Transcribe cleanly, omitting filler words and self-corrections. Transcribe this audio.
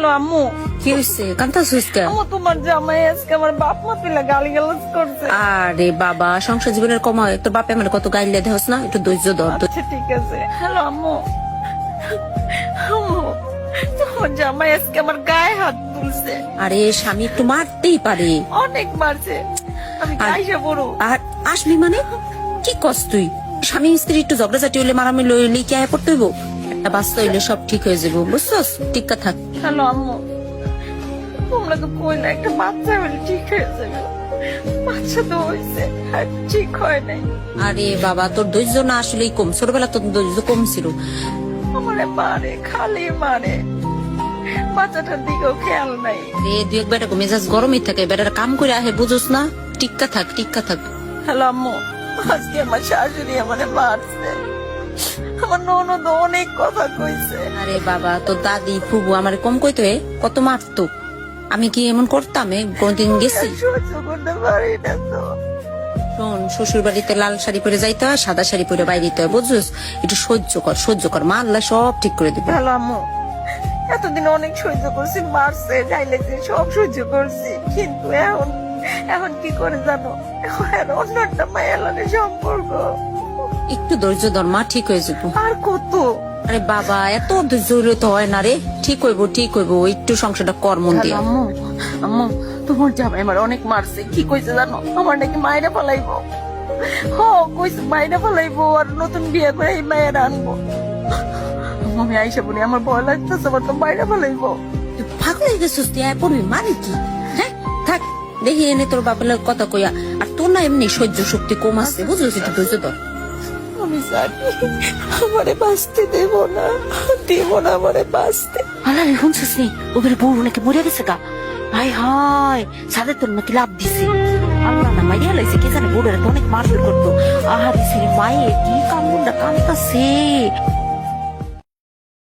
Hello আম্মু, কি হয়েছে? কান্তা সুস্কা? আম্মু তোমার জামাই আজকে আমার বাপ মা তুলে গালিগালাজ করছে। আরে বাবা, সংসার জীবনের কমায় তোর বাপে আমার কত গাইলে দেহস না, একটু ধৈর্য ধর। আচ্ছা ঠিক আছে। হ্যালো আম্মু, আম্মু তোমার জামাই আজকে আমার গায়ে হাত তুলছে, আরে স্বামী একটু মারতেই পারে। অনেক মারছে। আমি আর- কাইসা বড় আর আসবি মানে কি কস তুই? স্বামী স্ত্রী একটু ঝগড়াঝাটি হইলে মারামারি লইলে কি আয় পড়তে হইব? একটা বাচ্চা হইলে সব ঠিক হয়ে যাবো, বুঝছস? টিক্কা থাক। হ্যালো আম্মু, তোমরা তো কইলে একটা বাচ্চা হলে ঠিক হয়ে যাবে, বাচ্চা তো হয়েছে আর ঠিক হয় নাই। আরে বাবা, তোর ধৈর্য না আসলেই কম, ছোটবেলা তোর ধৈর্য কম ছিল। আমারে মারে, খালি মারে, বাচ্চাটার দিকেও খেয়াল নাই। রে দুই এক বেটা মেজাজ গরমই থাকে, বেটার কাম করে আহে, বুঝোস না? টিক্কা থাক, টিক্কা থাক। হ্যালো আম্মু, আজকে আমার শাশুড়ি আমারে মারছে, আমার ননদ অনেক কথা কইছে। আরে বাবা, তোর দাদি ফুবু আমার কম কইতো কত মারতো। আমি কি এমন করতাম? কোনদিন গেছি? সহ্য করতে পারি না তো। শোন, শ্বশুর বাড়িতে লাল শাড়ি পরে যাইতে হয়, সাদা শাড়ি পরে বাইরে যেতে হয়, বুঝছিস? একটু সহ্য কর, সহ্য কর, মা আল্লাহ সব ঠিক করে দিবে। হ্যালো আম্মু, এতদিন অনেক সহ্য করছি, মারছে ডাইলেছে সব সহ্য করছি, কিন্তু এখন এখন কি করে জানো, এখন আর অন্য একটা মায়ের লগে সম্পর্ক। একটু ধৈর্য ধর, মা ঠিক হয়ে যাবো। আর কত? আরে বাবা, এত ধৈর্য হইলে তো হয় না রে। ঠিক হইবো, ঠিক হইবো, একটু সংসারটা কর মন হ্যালো দিয়ে। আম্মু, আম্মু তোমার জামাই আমার অনেক মারছে, কি কইছে জানো, আমার নাকি মায়েরা ফেলাইবো। হ কইছে মায়েরা ফেলাইবো আর নতুন বিয়ে করে এই মায়ের আনবো। আম্মু, আমি আইসা বলি আমার ভয় লাগতেছে, আমার তো মায়েরা ফেলাইবো। তুই পাগল হয়ে গেছিস, তুই আয় পড়বি মানে কি? হ্যাঁ থাক, দেখি এনে তোর বাপের লগে কথা কইয়া। আর তোর না এমনি সহ্য শক্তি কম আছে, বুঝছিস? একটু ধৈর্য ধর। আমি জানি আমারে বাঁচতে দেব না, দেব না আমারে বাঁচতে। আল্লাহ রে, শুনছিস নি ওদের বউ নাকি মরে গেছে গা? হাই হাই, সাদের তোর নাকি লাভ দিছে। আল্লাহ না মাইয়া লাইছে, কে জানে বউরা তো অনেক মারপিট করতো। আহারে ছেলে মায়ে কি কামড়টা কামতাছে।